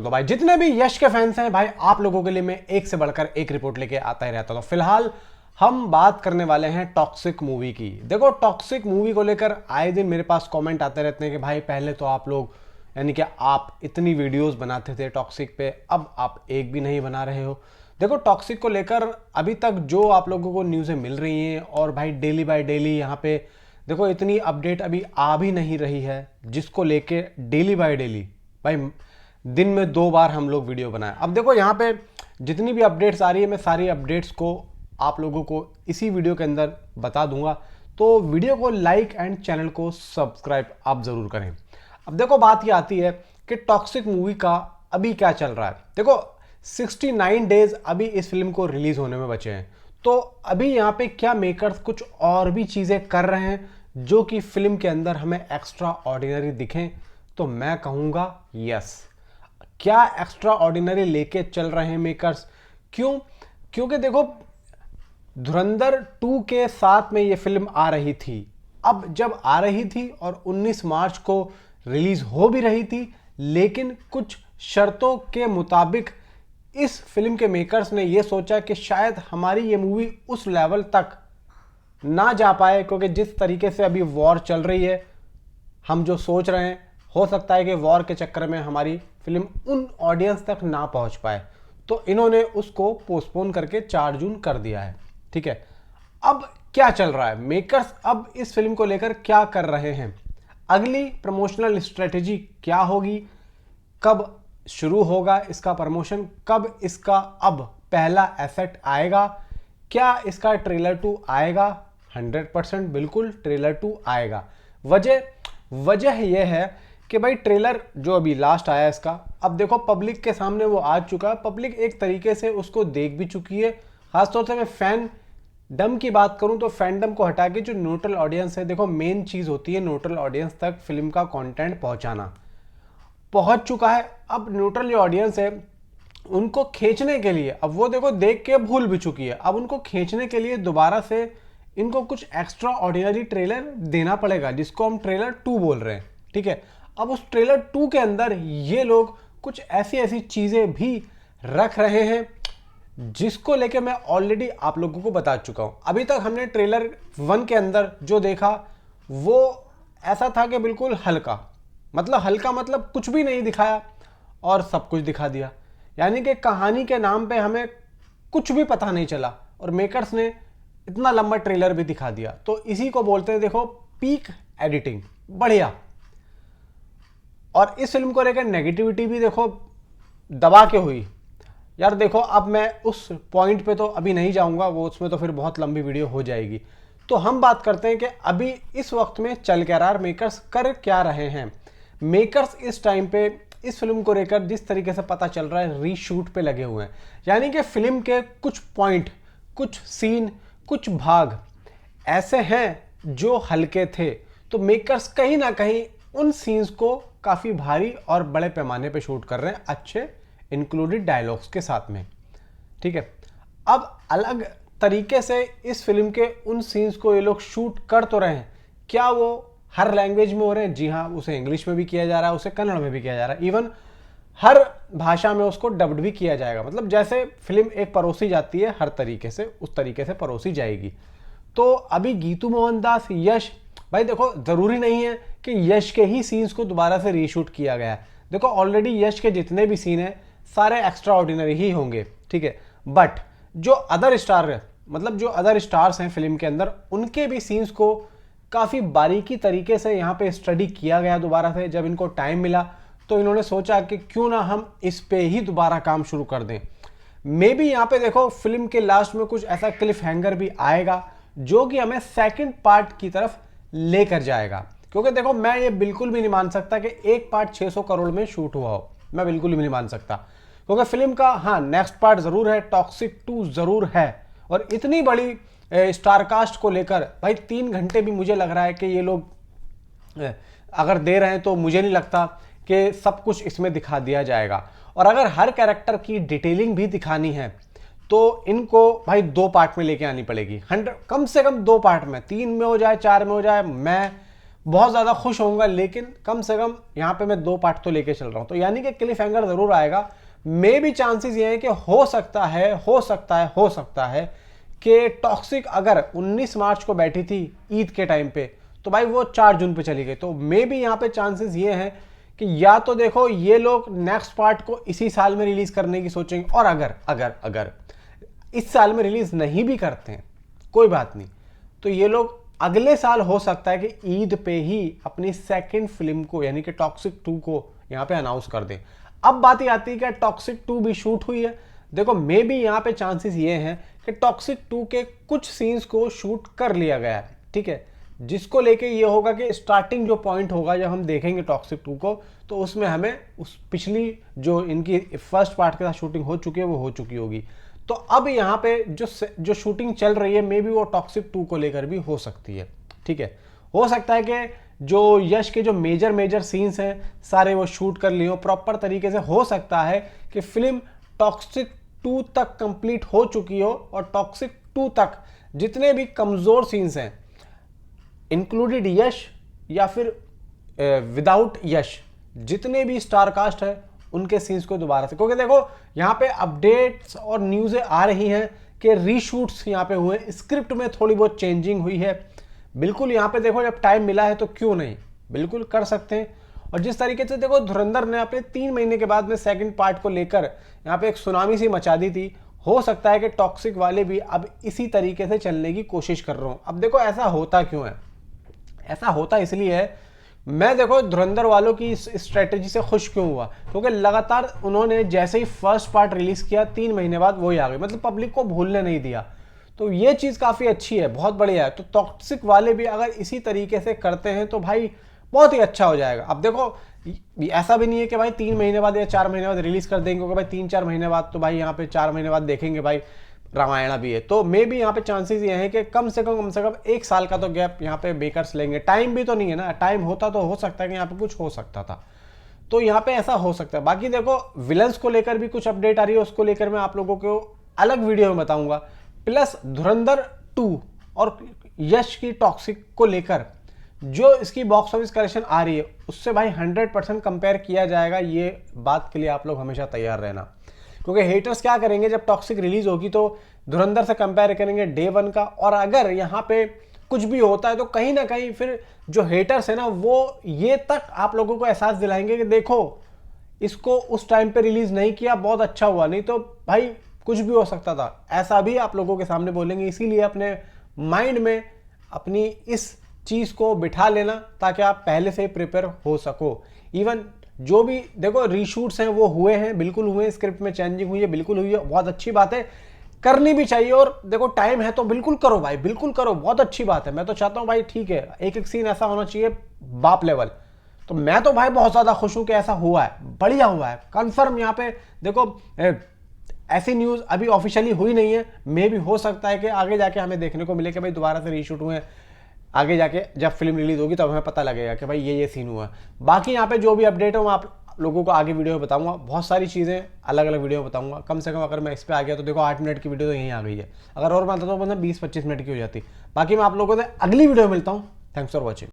तो भाई जितने भी यश के फैंस हैं भाई, आप लोगों के लिए मैं एक से बढ़कर एक रिपोर्ट लेके आता ही रहता हूं। तो फिलहाल हम बात करने वाले हैं टॉक्सिक मूवी की। देखो टॉक्सिक मूवी को लेकर आए दिन मेरे पास कमेंट आते रहते हैं कि भाई पहले तो आप लोग यानी कि आप इतनी वीडियोस बनाते थे टॉक्सिक पे, अब आप एक भी नहीं बना रहे हो। देखो टॉक्सिक को लेकर अभी तक जो आप लोगों को न्यूज़ें मिल रही हैं और भाई डेली बाय डेली यहाँ पे देखो इतनी अपडेट अभी आ भी नहीं रही है, जिसको लेके डेली बाय डेली भाई दिन में 2 बार हम लोग वीडियो बनाए। अब देखो यहाँ पे जितनी भी अपडेट्स आ रही है मैं सारी अपडेट्स को आप लोगों को इसी वीडियो के अंदर बता दूंगा, तो वीडियो को लाइक एंड चैनल को सब्सक्राइब आप ज़रूर करें। अब देखो बात ये आती है कि टॉक्सिक मूवी का अभी क्या चल रहा है। देखो 69 डेज अभी इस फिल्म को रिलीज होने में बचे हैं, तो अभी यहाँ पे क्या मेकर्स कुछ और भी चीज़ें कर रहे हैं जो कि फिल्म के अंदर हमें एक्स्ट्रा ऑर्डिनरी दिखें, तो मैं कहूँगा यस। क्या एक्स्ट्रा ऑर्डिनरी लेके चल रहे हैं मेकर्स? क्यों? क्योंकि देखो धुरंधर 2 के साथ में ये फिल्म आ रही थी। अब जब आ रही थी और 19 मार्च को रिलीज हो भी रही थी, लेकिन कुछ शर्तों के मुताबिक इस फिल्म के मेकर्स ने ये सोचा कि शायद हमारी ये मूवी उस लेवल तक ना जा पाए, क्योंकि जिस तरीके से अभी वॉर चल रही है, हम जो सोच रहे हैं हो सकता है कि वॉर के चक्कर में हमारी फिल्म उन ऑडियंस तक ना पहुंच पाए, तो इन्होंने उसको पोस्टपोन करके 4 जून कर दिया है। ठीक है, अब क्या चल रहा है, मेकर्स अब इस फिल्म को लेकर क्या कर रहे हैं, अगली प्रमोशनल स्ट्रेटेजी क्या होगी, कब शुरू होगा इसका प्रमोशन, कब इसका अब पहला एसेट आएगा, क्या इसका ट्रेलर 2 आएगा? 100% बिल्कुल ट्रेलर 2 आएगा। वजह यह है कि भाई ट्रेलर जो अभी लास्ट आया इसका, अब देखो पब्लिक के सामने वो आ चुका है, पब्लिक एक तरीके से उसको देख भी चुकी है। खासतौर से मैं फैन डम की बात करूं तो फैंडम को हटा के जो न्यूट्रल ऑडियंस है, देखो मेन चीज़ होती है न्यूट्रल ऑडियंस तक फिल्म का कंटेंट पहुंचाना, पहुंच चुका है। अब न्यूट्रल जो ऑडियंस है उनको खींचने के लिए, अब वो देखो देख के भूल भी चुकी है, अब उनको खींचने के लिए दोबारा से इनको कुछ एक्स्ट्रा ऑर्डिनरी ट्रेलर देना पड़ेगा, जिसको हम ट्रेलर 2 बोल रहे हैं। ठीक है, अब उस ट्रेलर 2 के अंदर ये लोग कुछ ऐसी ऐसी चीज़ें भी रख रहे हैं जिसको लेके मैं ऑलरेडी आप लोगों को बता चुका हूं। अभी तक हमने ट्रेलर 1 के अंदर जो देखा वो ऐसा था कि बिल्कुल हल्का, मतलब कुछ भी नहीं दिखाया और सब कुछ दिखा दिया, यानी कि कहानी के नाम पे हमें कुछ भी पता नहीं चला और मेकर्स ने इतना लंबा ट्रेलर भी दिखा दिया। तो इसी को बोलते हैं देखो पीक एडिटिंग, बढ़िया। और इस फिल्म को लेकर नेगेटिविटी भी देखो दबा के हुई यार। देखो अब मैं उस पॉइंट पे तो अभी नहीं जाऊंगा, वो उसमें तो फिर बहुत लंबी वीडियो हो जाएगी। तो हम बात करते हैं कि अभी इस वक्त में चल क्या रहा है, मेकर्स कर क्या रहे हैं। मेकर्स इस टाइम पे इस फिल्म को लेकर जिस तरीके से पता चल रहा है रीशूट पे लगे हुए हैं, यानी कि फिल्म के कुछ पॉइंट, कुछ सीन, कुछ भाग ऐसे हैं जो हल्के थे, तो मेकर्स कहीं ना कहीं उन सीन्स को काफ़ी भारी और बड़े पैमाने पे शूट कर रहे हैं, अच्छे इंक्लूडेड डायलॉग्स के साथ में। ठीक है, अब अलग तरीके से इस फिल्म के उन सीन्स को ये लोग शूट कर तो रहे हैं, क्या वो हर लैंग्वेज में हो रहे हैं? जी हाँ, उसे इंग्लिश में भी किया जा रहा है, उसे कन्नड़ में भी किया जा रहा है, इवन हर भाषा में उसको डब्ड भी किया जाएगा। मतलब जैसे फिल्म एक परोसी जाती है हर तरीके से, उस तरीके से परोसी जाएगी। तो अभी गीतू मोहनदास, यश, भाई देखो जरूरी नहीं है कि यश के ही सीन्स को दोबारा से रीशूट किया गया है। देखो ऑलरेडी यश के जितने भी सीन हैं सारे एक्स्ट्रा ऑर्डिनरी ही होंगे। ठीक है, बट जो अदर स्टार, मतलब जो अदर स्टार्स हैं फिल्म के अंदर, उनके भी सीन्स को काफ़ी बारीकी तरीके से यहाँ पे स्टडी किया गया दोबारा से। जब इनको टाइम मिला तो इन्होंने सोचा कि क्यों ना हम इस पे ही दोबारा काम शुरू कर दें। मे बी यहाँ पे देखो फिल्म के लास्ट में कुछ ऐसा क्लिफ हैंगर भी आएगा जो कि हमें सेकंड पार्ट की तरफ लेकर जाएगा, क्योंकि देखो मैं ये बिल्कुल भी नहीं मान सकता कि एक पार्ट 600 करोड़ में शूट हुआ हो, मैं बिल्कुल भी नहीं मान सकता। क्योंकि फिल्म का हाँ नेक्स्ट पार्ट जरूर है, टॉक्सिक 2 जरूर है, और इतनी बड़ी स्टार कास्ट को लेकर भाई 3 घंटे भी मुझे लग रहा है कि ये लोग अगर दे रहे हैं तो मुझे नहीं लगता कि सब कुछ इसमें दिखा दिया जाएगा। और अगर हर कैरेक्टर की डिटेलिंग भी दिखानी है तो इनको भाई 2 पार्ट में लेके आनी पड़ेगी, 100 कम से कम 2 पार्ट में, 3 में हो जाए, 4 में हो जाए, मैं बहुत ज़्यादा खुश होऊंगा, लेकिन कम से कम यहाँ पे मैं 2 पार्ट तो लेके चल रहा हूँ, तो यानी कि क्लिफ हैंगर ज़रूर आएगा। मे भी चांसेस ये है कि हो सकता है कि टॉक्सिक अगर 19 मार्च को बैठी थी ईद के टाइम पे, तो भाई वो 4 जून पे चली गई। तो मे भी यहाँ पे चांसेस ये हैं कि या तो देखो ये लोग नेक्स्ट पार्ट को इसी साल में रिलीज करने की सोचेंगे, और अगर इस साल में रिलीज नहीं भी करते हैं कोई बात नहीं, तो ये लोग अगले साल हो सकता है कि ईद पे ही अपनी सेकंड फिल्म को यानी कि टॉक्सिक 2 को यहाँ पे अनाउंस कर दें। अब बात ही आती है कि टॉक्सिक 2 भी शूट हुई है। देखो मे भी यहाँ पे चांसेस ये हैं कि टॉक्सिक 2 के कुछ सीन्स को शूट कर लिया गया है, ठीक है, जिसको लेके ये होगा कि स्टार्टिंग जो पॉइंट होगा जब हम देखेंगे टॉक्सिक 2 को, तो उसमें हमें उस पिछली जो इनकी फर्स्ट पार्ट के साथ शूटिंग हो चुकी है वो हो चुकी होगी। तो अब यहाँ पे जो शूटिंग चल रही है मे बी वो टॉक्सिक 2 को लेकर भी हो सकती है, ठीक है। हो सकता है कि जो यश के जो मेजर सीन्स हैं सारे वो शूट कर लिए हो प्रॉपर तरीके से। हो सकता है कि फिल्म टॉक्सिक 2 तक कंप्लीट हो चुकी हो और टॉक्सिक 2 तक जितने भी कमजोर सीन्स हैं इंक्लूडेड यश या फिर विदाउट यश, जितने भी स्टार कास्ट है उनके सीन्स को दोबारा से, क्योंकि देखो यहाँ पे अपडेट्स और न्यूज़ें आ रही हैं कि रीशूट्स यहाँ पे हुए, स्क्रिप्ट में थोड़ी बहुत चेंजिंग हुई है। बिल्कुल यहाँ पे देखो जब टाइम मिला है तो क्यों नहीं, बिल्कुल कर सकते हैं। और जिस तरीके से देखो धुरंधर ने अपने 3 महीने के बाद में सेकंड पार्ट को लेकर यहाँ पे एक सुनामी सी मचा दी थी, हो सकता है कि टॉक्सिक वाले भी अब इसी तरीके से चलने की कोशिश कर रहा हूँ। अब देखो ऐसा होता क्यों है, ऐसा होता इसलिए है, मैं देखो धुरंधर वालों की इस स्ट्रेटेजी से खुश क्यों हुआ, क्योंकि लगातार उन्होंने जैसे ही फर्स्ट पार्ट रिलीज किया 3 महीने बाद वही आ गई, मतलब पब्लिक को भूलने नहीं दिया। तो ये चीज़ काफ़ी अच्छी है, बहुत बढ़िया है। तो टॉक्सिक वाले भी अगर इसी तरीके से करते हैं तो भाई बहुत ही अच्छा हो जाएगा। अब देखो ऐसा भी नहीं है कि भाई 3 महीने बाद या 4 महीने बाद रिलीज कर देंगे, क्योंकि भाई 3-4 महीने बाद तो भाई यहाँ पे 4 महीने बाद देखेंगे भाई रामायणा भी है। तो मे भी यहाँ पे चांसेस ये हैं कि कम से कम 1 साल का तो गैप यहाँ पे बेकर्स लेंगे। टाइम भी तो नहीं है ना, टाइम होता तो हो सकता है कि यहाँ पे कुछ हो सकता था, तो यहाँ पे ऐसा हो सकता है। बाकी देखो विलन्स को लेकर भी कुछ अपडेट आ रही है, उसको लेकर मैं आप लोगों को अलग वीडियो में बताऊंगा। प्लस धुरंधर 2 और यश की टॉक्सिक को लेकर जो इसकी बॉक्स ऑफिस कलेक्शन आ रही है उससे भाई 100% कंपेयर किया जाएगा। ये बात के लिए आप लोग हमेशा तैयार रहना, क्योंकि हेटर्स क्या करेंगे जब टॉक्सिक रिलीज होगी तो धुरंधर से कंपेयर करेंगे डे 1 का, और अगर यहाँ पे कुछ भी होता है तो कहीं ना कहीं फिर जो हेटर्स है ना वो ये तक आप लोगों को एहसास दिलाएंगे कि देखो इसको उस टाइम पे रिलीज नहीं किया, बहुत अच्छा हुआ, नहीं तो भाई कुछ भी हो सकता था, ऐसा भी आप लोगों के सामने बोलेंगे। इसीलिए अपने माइंड में अपनी इस चीज को बिठा लेना ताकि आप पहले से ही प्रिपेयर हो सको। इवन जो भी देखो रीशूट्स हैं वो हुए हैं, बिल्कुल हुए हैं, स्क्रिप्ट में चेंजिंग हुई है, बिल्कुल हुई है, बहुत अच्छी बात है, करनी भी चाहिए। और देखो टाइम है तो बिल्कुल करो भाई, बिल्कुल करो, बहुत अच्छी बात है। मैं तो चाहता हूं भाई ठीक है एक सीन ऐसा होना चाहिए बाप लेवल, तो मैं तो भाई बहुत ज्यादा खुश हूं कि ऐसा हुआ है, बढ़िया हुआ है, कंफर्म। यहाँ पे देखो ऐसी न्यूज अभी ऑफिशियली हुई नहीं है, मे भी हो सकता है कि आगे जाके हमें देखने को मिले कि भाई दोबारा से रीशूट हुए हैं, आगे जाके जब फिल्म रिलीज होगी तब हमें पता लगेगा कि भाई ये सीन हुआ है। बाकी यहाँ पे जो भी अपडेट है मैं आप लोगों को आगे वीडियो में बताऊंगा, बहुत सारी चीज़ें अलग अलग वीडियो में बताऊंगा। कम से कम अगर मैं इस पर आ गया तो देखो 8 मिनट की वीडियो तो यहीं आ गई है, अगर और बनता तो 20-25 मिनट की हो जाती। बाकी मैं आप लोगों से अगली वीडियो में मिलता हूँ। Thanks for watching.